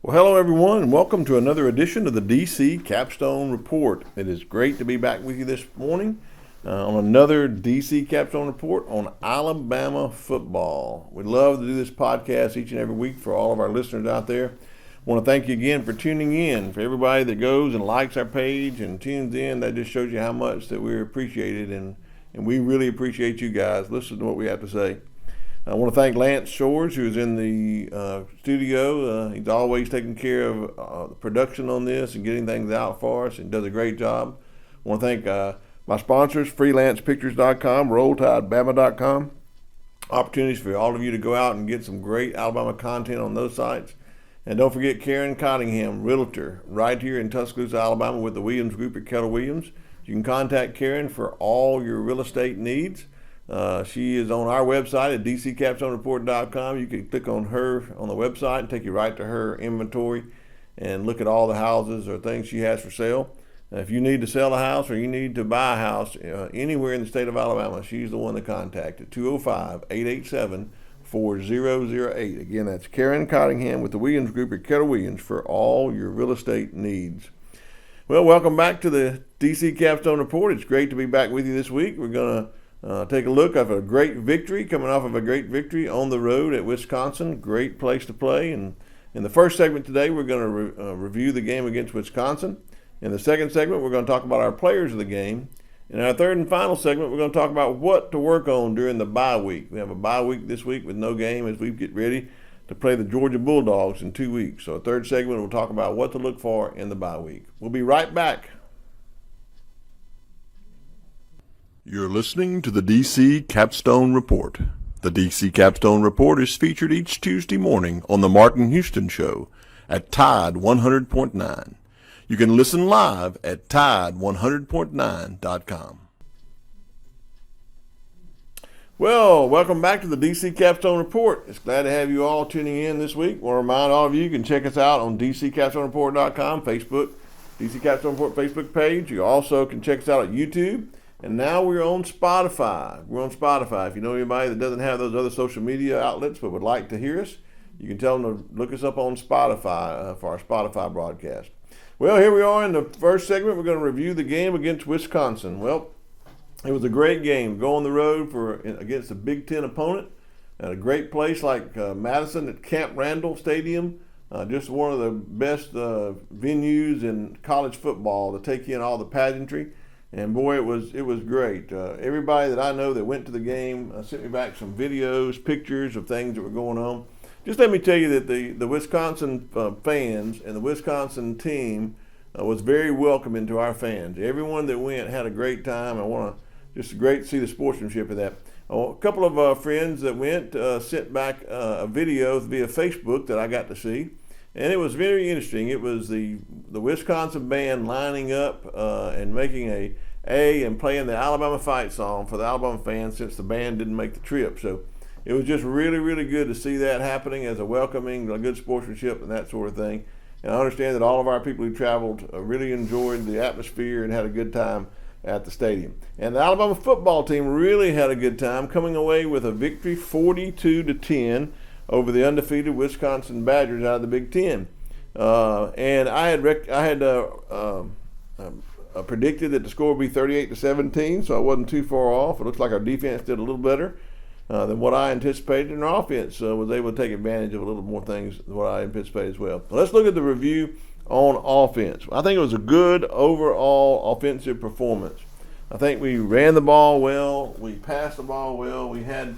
Well, hello everyone, and welcome to another edition of the DC Capstone Report. It is great to be back with you this morning on another DC Capstone Report on Alabama football. We love to do this podcast each and every week for all of our listeners out there. I want to thank you again for tuning in. For everybody that goes and likes our page and tunes in, that just shows you how much that we're appreciated, and we really appreciate you guys. Listen to what we have to say. I want to thank Lance Shores, who's in the studio. He's always taking care of the production on this and getting things out for us, and does a great job. I want to thank my sponsors, freelancepictures.com, rolltidebama.com. Opportunities for all of you to go out and get some great Alabama content on those sites. And don't forget Karen Cottingham, Realtor, right here in Tuscaloosa, Alabama, with the Williams Group at Keller Williams. You can contact Karen for all your real estate needs. She is on our website at dccapstonereport.com. You can click on her on the website and take you right to her inventory and look at all the houses or things she has for sale. If you need to sell a house or you need to buy a house anywhere in the state of Alabama, she's the one to contact at 205-887-4008. Again, that's Karen Cottingham with the Williams Group at Keller Williams for all your real estate needs. Well, welcome back to the DC Capstone Report. It's great to be back with you this week. We're going to take a look at a great victory, coming off of a great victory on the road at Wisconsin. Great place to play. And in the first segment today, we're going to review the game against Wisconsin. In the second segment, we're going to talk about our players of the game. In our third and final segment, we're going to talk about what to work on during the bye week. We have a bye week this week with no game as we get ready to play the Georgia Bulldogs in 2 weeks. So, a third segment, we'll talk about what to look for in the bye week. We'll be right back. You're listening to the DC Capstone Report. The DC Capstone Report is featured each Tuesday morning on the Martin Houston Show at Tide 100.9. You can listen live at Tide100.9.com. Well, welcome back to the DC Capstone Report. It's glad to have you all tuning in this week. I want to remind all of you can check us out on dccapstonereport.com, Facebook, DC Capstone Report Facebook page. You also can check us out at YouTube. And now we're on Spotify. We're on Spotify. If you know anybody that doesn't have those other social media outlets but would like to hear us, you can tell them to look us up on Spotify for our Spotify broadcast. Well, here we are in the first segment. We're going to review the game against Wisconsin. Well, it was a great game. Go on the road against a Big Ten opponent at a great place like Madison at Camp Randall Stadium. Just one of the best venues in college football to take in all the pageantry. And boy, it was great. Everybody that I know that went to the game sent me back some videos, pictures of things that were going on. Just let me tell you that the Wisconsin fans and the Wisconsin team was very welcoming to our fans. Everyone that went had a great time. I want to just great to see the sportsmanship of that. A couple of friends that went sent back a video via Facebook that I got to see. And it was very interesting. It was the Wisconsin band lining up and making and playing the Alabama fight song for the Alabama fans since the band didn't make the trip. So it was just really, really good to see that happening as a welcoming, a good sportsmanship and that sort of thing. And I understand that all of our people who traveled really enjoyed the atmosphere and had a good time at the stadium. And the Alabama football team really had a good time, coming away with a victory 42-10 over the undefeated Wisconsin Badgers out of the Big Ten. And I had predicted that the score would be 38-17, so I wasn't too far off. It looks like our defense did a little better than what I anticipated, and our offense was able to take advantage of a little more things than what I anticipated as well. Let's look at the review on offense. I think it was a good overall offensive performance. I think we ran the ball well. We passed the ball well. We had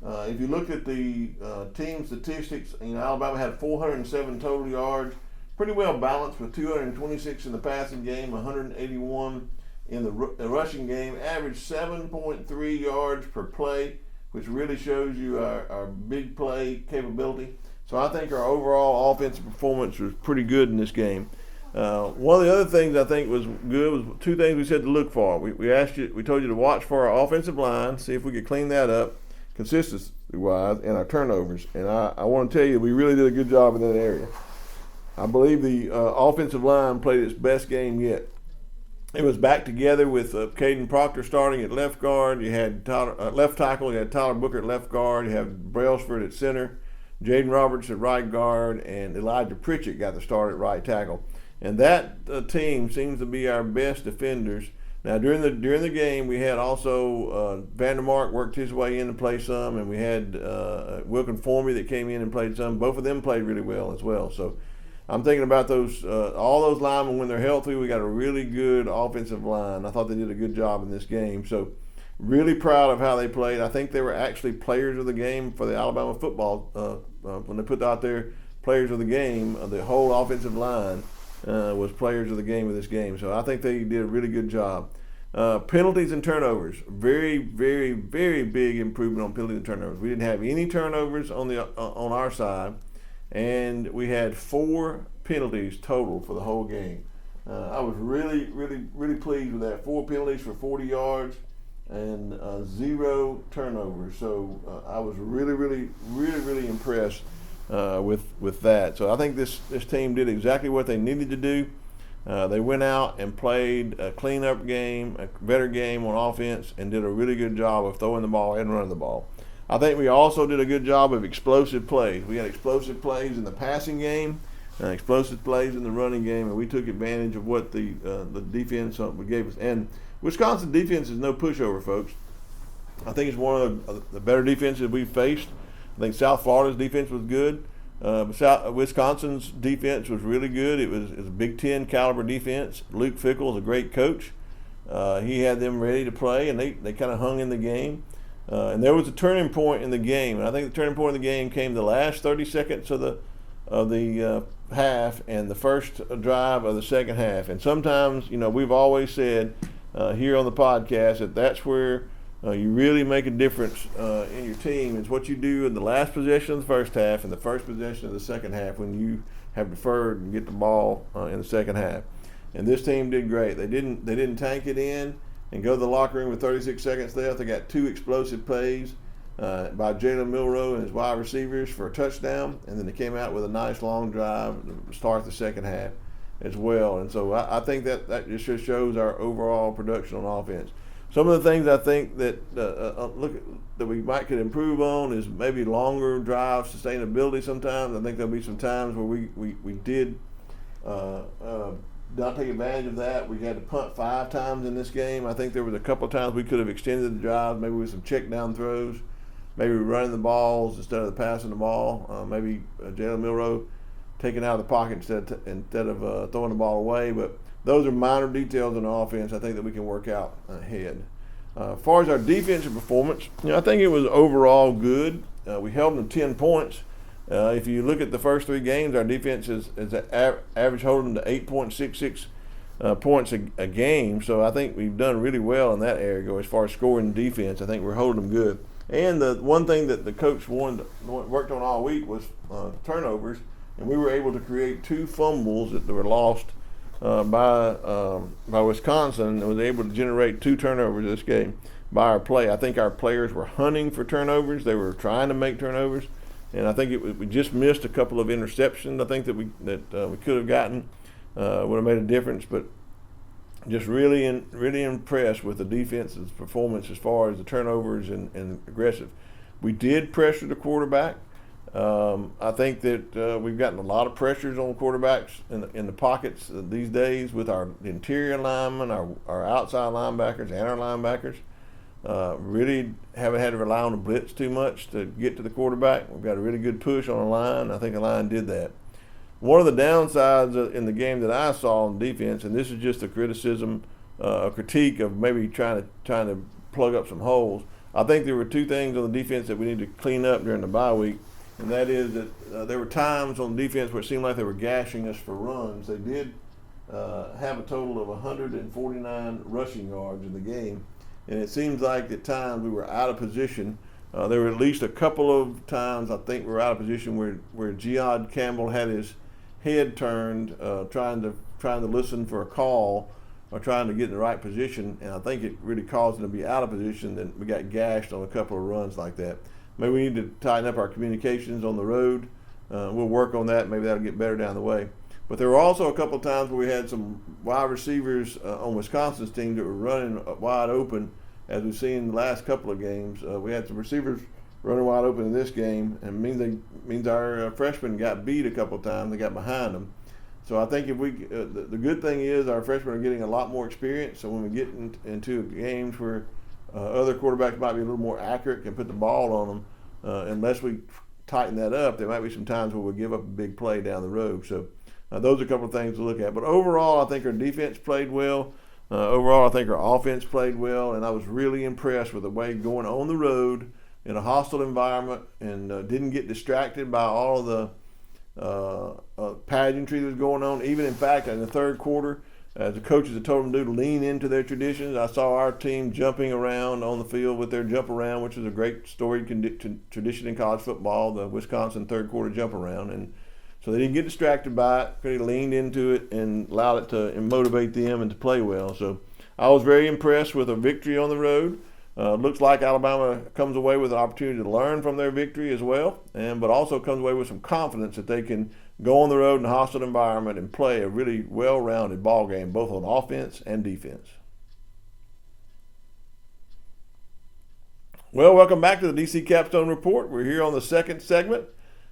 if you look at the team statistics, Alabama had 407 total yards, pretty well balanced with 226 in the passing game, 181 in the rushing game, averaged 7.3 yards per play, which really shows you our big play capability. So I think our overall offensive performance was pretty good in this game. One of the other things I think was good was two things we said to look for. We told you to watch for our offensive line, see if we could clean that up consistency-wise, and our turnovers. And I want to tell you, we really did a good job in that area. I believe the offensive line played its best game yet. It was back together with Caden Proctor starting at left guard. You had left tackle. You had Tyler Booker at left guard. You had Brailsford at center. Jaden Roberts at right guard, and Elijah Pritchett got the start at right tackle. And that team seems to be our best defenders. Now during the game, we had also Vandermark worked his way in to play some, and we had Wilkin Formey that came in and played some. Both of them played really well as well. So I'm thinking about those all those linemen when they're healthy. We got a really good offensive line. I thought they did a good job in this game. So really proud of how they played. I think they were actually players of the game for the Alabama football when they put out their players of the game. The whole offensive line was players of the game of this game. So I think they did a really good job. Penalties and turnovers, very, very, very big improvement on penalties and turnovers. We didn't have any turnovers on our side, and we had 4 penalties total for the whole game. I was really, really, really pleased with that. 4 penalties for 40 yards and 0 turnovers. So I was really, really, really, really impressed with that. So I think this team did exactly what they needed to do. They went out and played a clean-up game, a better game on offense, and did a really good job of throwing the ball and running the ball. I think we also did a good job of explosive plays. We had explosive plays in the passing game, explosive plays in the running game, and we took advantage of what the defense gave us. And Wisconsin defense is no pushover, folks. I think it's one of the better defenses we've faced. I think South Florida's defense was good. Wisconsin's defense was really good. It was a Big Ten caliber defense. Luke Fickell is a great coach. He had them ready to play, and they kind of hung in the game. And there was a turning point in the game. And I think the turning point in the game came the last 30 seconds of the half and the first drive of the second half. And sometimes, we've always said here on the podcast that's where you really make a difference in your team. It's what you do in the last possession of the first half and the first possession of the second half when you have deferred and get the ball in the second half. And this team did great. They didn't tank it in and go to the locker room with 36 seconds left. They got 2 explosive plays by Jalen Milroe and his wide receivers for a touchdown, and then they came out with a nice long drive to start the second half as well. And so I think that just shows our overall production on offense. Some of the things I think that that we could improve on is maybe longer drive sustainability sometimes. I think there'll be some times where we did not take advantage of that. We had to punt 5 times in this game. I think there was a couple of times we could have extended the drive, maybe with some check down throws, maybe running the balls instead of passing the ball. Maybe Jalen Milroe taking out of the pocket instead of throwing the ball away. But those are minor details in the offense I think that we can work out ahead. As far as our defensive performance, I think it was overall good. We held them to 10 points. If you look at the first 3 games, our defense is average holding them to 8.66 points a game. So I think we've done really well in that area as far as scoring defense. I think we're holding them good. And the one thing that the coach worked on all week was turnovers, and we were able to create 2 fumbles that were lost by Wisconsin, and was able to generate 2 turnovers this game by our play. I think our players were hunting for turnovers. They were trying to make turnovers, and I think we just missed a couple of interceptions. I think that we could have gotten would have made a difference, but just really impressed with the defense's performance as far as the turnovers and aggressive. We did pressure the quarterback. I think that we've gotten a lot of pressures on quarterbacks in the pockets these days with our interior linemen, our outside linebackers, and our linebackers. Really haven't had to rely on the blitz too much to get to the quarterback. We've got a really good push on the line. I think the line did that. One of the downsides in the game that I saw on defense, and this is just a criticism, a critique of maybe trying to plug up some holes. I think there were 2 things on the defense that we need to clean up during the bye week. And that is that there were times on defense where it seemed like they were gashing us for runs. They did have a total of 149 rushing yards in the game. And it seems like at times we were out of position. There were at least a couple of times I think we were out of position where Geod Campbell had his head turned, trying to listen for a call or trying to get in the right position. And I think it really caused him to be out of position. Then we got gashed on a couple of runs like that. Maybe we need to tighten up our communications on the road. We'll work on that. Maybe that'll get better down the way. But there were also a couple of times where we had some wide receivers on Wisconsin's team that were running wide open, as we've seen in the last couple of games. We had some receivers running wide open in this game, and means our freshmen got beat a couple of times. They got behind them. So I think if we, the good thing is our freshmen are getting a lot more experience. So when we get into games where other quarterbacks might be a little more accurate, can put the ball on them, unless we tighten that up, there might be some times where we give up a big play down the road. So those are a couple of things to look at. But overall, I think our defense played well. Overall, I think our offense played well, and I was really impressed with the way going on the road in a hostile environment and didn't get distracted by all of the pageantry that was going on. Even in fact, in the third quarter, as the coaches had told them to lean into their traditions, I saw our team jumping around on the field with their jump around, which is a great storied tradition in college football, the Wisconsin third quarter jump around. And so they didn't get distracted by it. They leaned into it and allowed it to motivate them and to play well. So I was very impressed with a victory on the road. Looks like Alabama comes away with an opportunity to learn from their victory as well, but also comes away with some confidence that they can go on the road in a hostile environment and play a really well-rounded ball game, both on offense and defense. Well, welcome back to the DC Capstone Report. We're here on the second segment.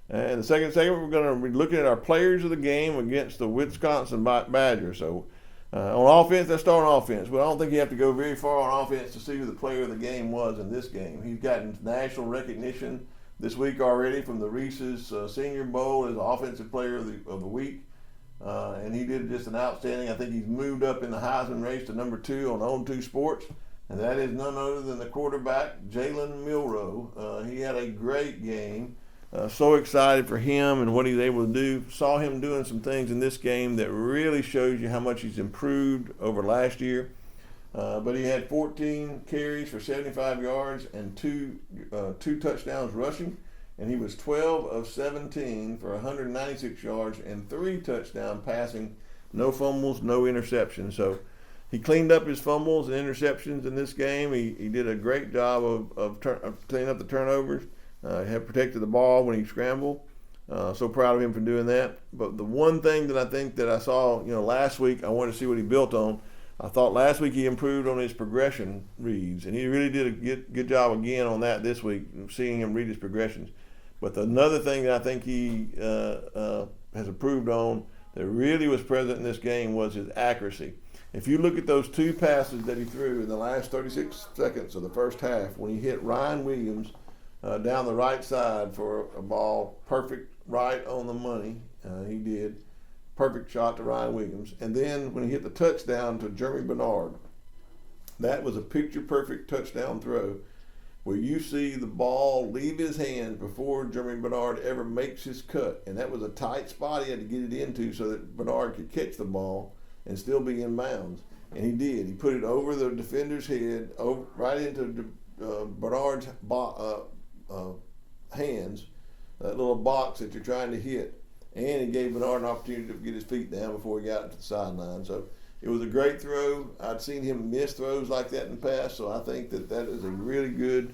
And in the second segment, we're going to be looking at our players of the game against the Wisconsin Badgers. So on offense, let's start on offense. Well, I don't think you have to go very far on offense to see who the player of the game was in this game. He's gotten national recognition this week already from the Reese's Senior Bowl as the Offensive Player of the Week. And he did just an outstanding. I think he's moved up in the Heisman race to number 2 on On2 Sports. And that is none other than the quarterback, Jalen Milroe. He had a great game. So excited for him and what he's able to do. Saw him doing some things in this game that really shows you how much he's improved over last year. But he had 14 carries for 75 yards and two touchdowns rushing. And he was 12 of 17 for 196 yards and 3 touchdowns passing. No fumbles, no interceptions. So he cleaned up his fumbles and interceptions in this game. He did a great job of cleaning up the turnovers. Had protected the ball when he scrambled. So proud of him for doing that. But the one thing that I think that I saw, last week, I wanted to see what he built on. I thought last week he improved on his progression reads, and he really did a good job again on that this week, seeing him read his progressions. But another thing that I think he has improved on that really was present in this game was his accuracy. If you look at those 2 passes that he threw in the last 36 seconds of the first half, when he hit Ryan Williams down the right side for a ball, perfect, right on the money. He did. Perfect shot to Ryan Williams. And then when he hit the touchdown to Jeremy Bernard, that was a picture-perfect touchdown throw where you see the ball leave his hands before Jeremy Bernard ever makes his cut. And that was a tight spot he had to get it into so that Bernard could catch the ball and still be in bounds. And he did. He put it over the defender's head, right into Bernard's hands, that little box that you're trying to hit. And he gave Bernard an opportunity to get his feet down before he got to the sideline. So it was a great throw. I'd seen him miss throws like that in the past, so I think that is a really good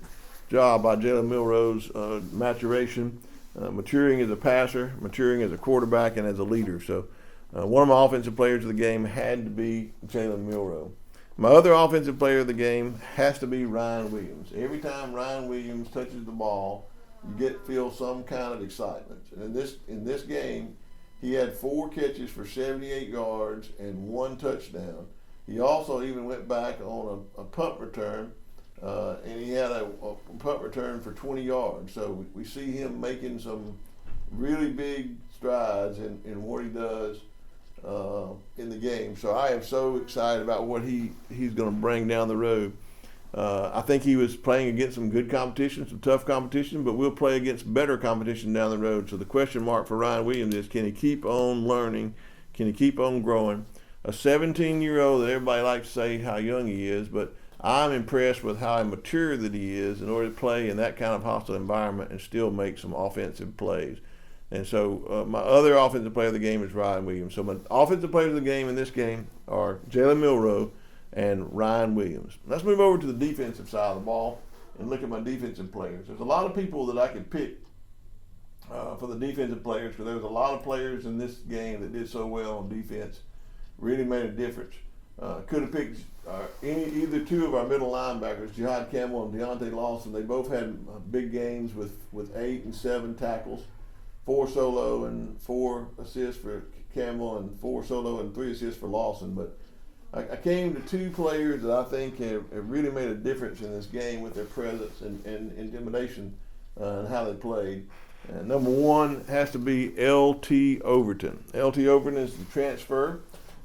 job by Jalen Milroe's maturation, maturing as a passer, maturing as a quarterback, and as a leader. So one of my offensive players of the game had to be Jalen Milroe. My other offensive player of the game has to be Ryan Williams. Every time Ryan Williams touches the ball, you feel some kind of excitement. And in this game, he had 4 catches for 78 yards and 1 touchdown. He also even went back on a punt return, and he had a punt return for 20 yards. So we see him making some really big strides in what he does in the game. So I am so excited about what he's going to bring down the road. I think he was playing against some good competition, some tough competition, but we'll play against better competition down the road. So the question mark for Ryan Williams is, can he keep on learning? Can he keep on growing? A 17-year-old that everybody likes to say how young he is, but I'm impressed with how mature that he is in order to play in that kind of hostile environment and still make some offensive plays. And so my other offensive player of the game is Ryan Williams. So my offensive players of the game in this game are Jalen Milroe and Ryan Williams. Let's move over to the defensive side of the ball and look at my defensive players. There's a lot of people that I could pick for the defensive players, because there was a lot of players in this game that did so well on defense, really made a difference. Could have picked either two of our middle linebackers, Jihad Campbell and Deontay Lawson. They both had big games with 8 and 7 tackles, 4 solo and 4 assists for Campbell, and 4 solo and 3 assists for Lawson. But I came to 2 players that I think have really made a difference in this game with their presence and intimidation and how they played. Number one has to be L.T. Overton. L.T. Overton is the transfer.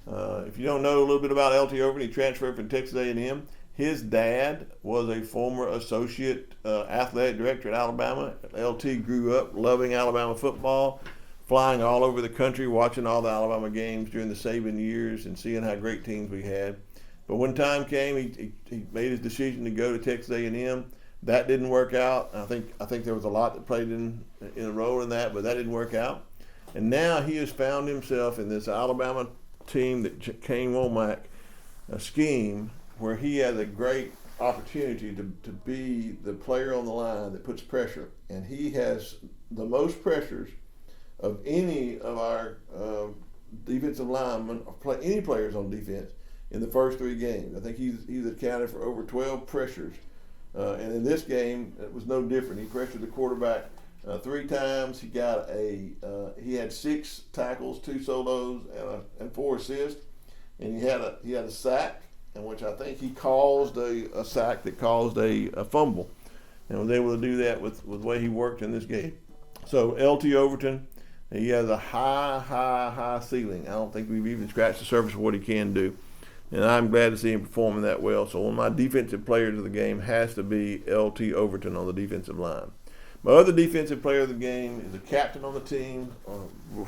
If you don't know a little bit about L.T. Overton, he transferred from Texas A&M. His dad was a former associate athletic director at Alabama. L.T. grew up loving Alabama football, flying all over the country, watching all the Alabama games during the Saban years and seeing how great teams we had. But when time came, he made his decision to go to Texas A&M. That didn't work out. I think there was a lot that played in a role in that, but that didn't work out. And now he has found himself in this Alabama team that Kane Womack scheme, where he has a great opportunity to be the player on the line that puts pressure. And he has the most pressures of any of our defensive linemen, or any players on defense in the first 3 games. I think he's accounted for over 12 pressures. And in this game, it was no different. He pressured the quarterback 3 times. He had 6 tackles, 2 solos, and 4 assists. And he had a sack, in which I think he caused a sack that caused a fumble, and was able to do that with the way he worked in this game. So L.T. Overton, he has a high ceiling. I don't think we've even scratched the surface of what he can do. And I'm glad to see him performing that well. So one of my defensive players of the game has to be L.T. Overton on the defensive line. My other defensive player of the game is a captain on the team,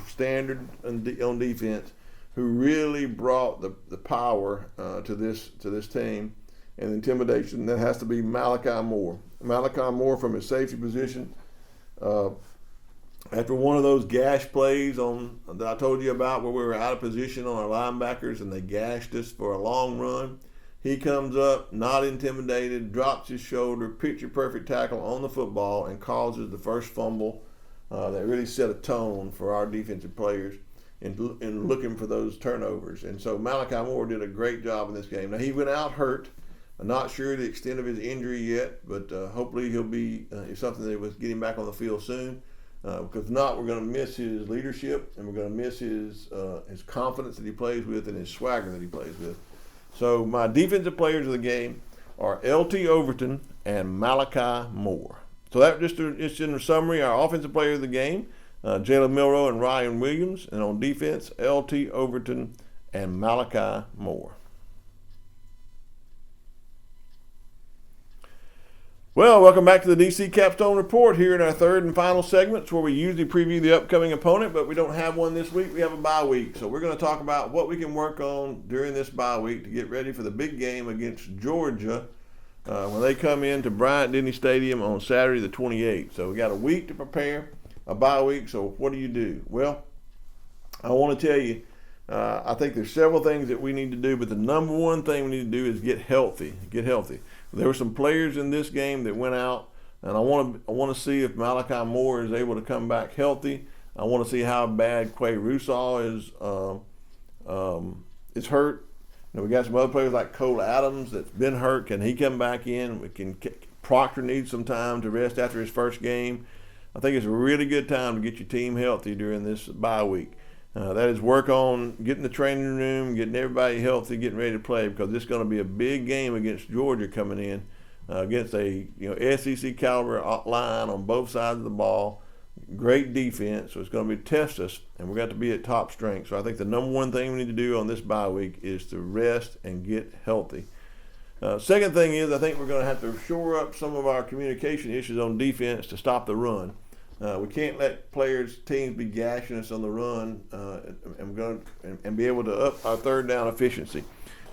standard on defense, who really brought the power to this team and intimidation. That has to be Malachi Moore. Malachi Moore, from his safety position, after one of those gash plays that I told you about, where we were out of position on our linebackers and they gashed us for a long run, he comes up, not intimidated, drops his shoulder, picture-perfect tackle on the football, and causes the first fumble that really set a tone for our defensive players in looking for those turnovers. And so Malachi Moore did a great job in this game. Now, he went out hurt. I'm not sure the extent of his injury yet, but hopefully he'll be something that was getting back on the field soon. Because if not, we're going to miss his leadership, and we're going to miss his confidence that he plays with and his swagger that he plays with. So my defensive players of the game are L.T. Overton and Malachi Moore. So that just in summary, our offensive player of the game, Jalen Milroe and Ryan Williams, and on defense, L.T. Overton and Malachi Moore. Well, welcome back to the DC Capstone Report here in our third and final segments, where we usually preview the upcoming opponent, but we don't have one this week. We have a bye week. So we're going to talk about what we can work on during this bye week to get ready for the big game against Georgia when they come into Bryant-Denny Stadium on Saturday the 28th. So we got a week to prepare, a bye week. So what do? Well, I want to tell you, I think there's several things that we need to do, but the number one thing we need to do is get healthy. There were some players in this game that went out, and I want to see if Malachi Moore is able to come back healthy. I want to see how bad Quay Russaw is hurt. We got some other players like Cole Adams that's been hurt. Can he come back in? Proctor needs some time to rest after his first game. I think it's a really good time to get your team healthy during this bye week. That is work on getting the training room, getting everybody healthy, getting ready to play, because it's going to be a big game against Georgia coming in, against a SEC caliber line on both sides of the ball. Great defense, so it's going to test us, and we're going to be at top strength. So I think the number one thing we need to do on this bye week is to rest and get healthy. Second thing is, I think we're going to have to shore up some of our communication issues on defense to stop the run. We can't let teams be gashing us on the run and be able to up our third down efficiency.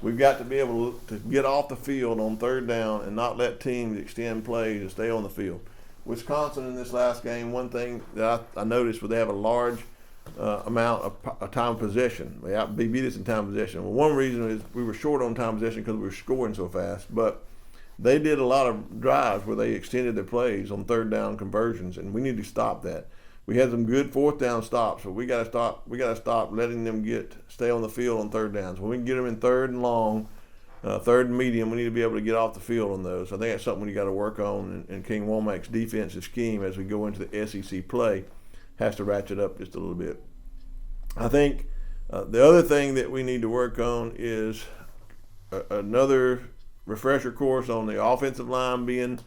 We've got to be able to get off the field on third down and not let teams extend plays and stay on the field. Wisconsin in this last game, one thing that I noticed was they have a large amount of time possession. They beat us in time possession. Well, one reason is we were short on time possession because we were scoring so fast, but they did a lot of drives where they extended their plays on third down conversions, and we need to stop that. we had some good fourth down stops, but we got to stop letting them stay on the field on third downs. When we can get them in third and long, third and medium, we need to be able to get off the field on those. I think that's something you got to work on, and King Womack's defensive scheme as we go into the SEC play has to ratchet up just a little bit. I think the other thing that we need to work on is another refresher course on the offensive line being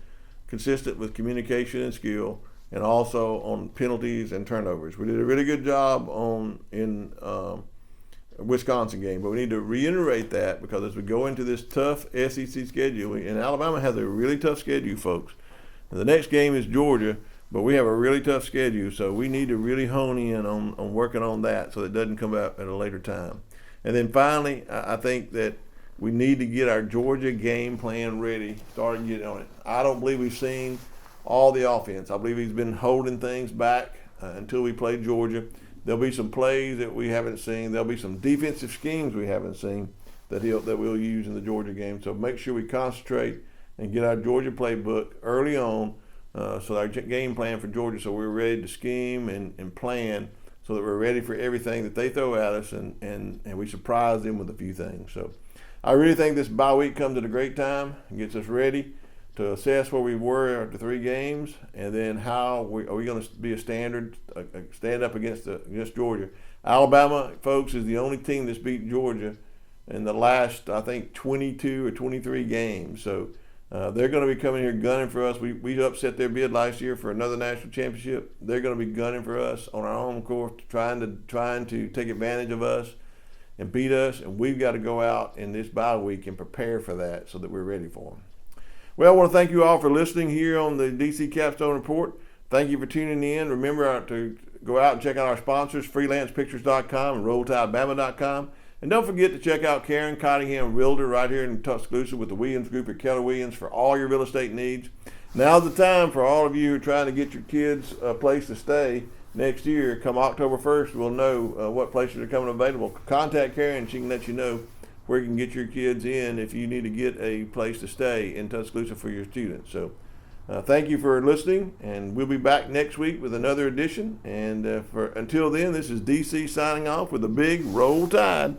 consistent with communication and skill, and also on penalties and turnovers. We did a really good job in Wisconsin game, but we need to reiterate that because as we go into this tough SEC schedule, and Alabama has a really tough schedule, folks. And the next game is Georgia, but we have a really tough schedule, so we need to really hone in on working on that so that it doesn't come out at a later time. And then finally, I think that we need to get our Georgia game plan ready, start getting on it. I don't believe we've seen all the offense. I believe he's been holding things back until we play Georgia. There'll be some plays that we haven't seen. There'll be some defensive schemes we haven't seen that we'll use in the Georgia game. So make sure we concentrate and get our Georgia playbook early on, so our game plan for Georgia, so we're ready to scheme and plan, so that we're ready for everything that they throw at us, and we surprise them with a few things. So I really think this bye week comes at a great time and gets us ready to assess where we were after 3 games, and then are we going to be a standard, stand up against Georgia. Alabama, folks, is the only team that's beat Georgia in the last, I think, 22 or 23 games. So they're going to be coming here gunning for us. We upset their bid last year for another national championship. They're going to be gunning for us on our home court, trying to take advantage of us and beat us. And we've got to go out in this bye week and prepare for that so that we're ready for them. Well, I want to thank you all for listening here on the DC Capstone Report. Thank you for tuning in. Remember to go out and check out our sponsors, freelancepictures.com and rolltidebama.com. And don't forget to check out Karen Cottingham Realtor right here in Tuscaloosa with the Williams Group at Keller Williams for all your real estate needs. Now's the time for all of you who are trying to get your kids a place to stay next year. Come October 1st, we'll know what places are coming available. Contact Karen, she can let you know where you can get your kids in if you need to get a place to stay in Tuscaloosa for your students. So thank you for listening, and we'll be back next week with another edition. And until then, this is DC signing off with a big Roll Tide.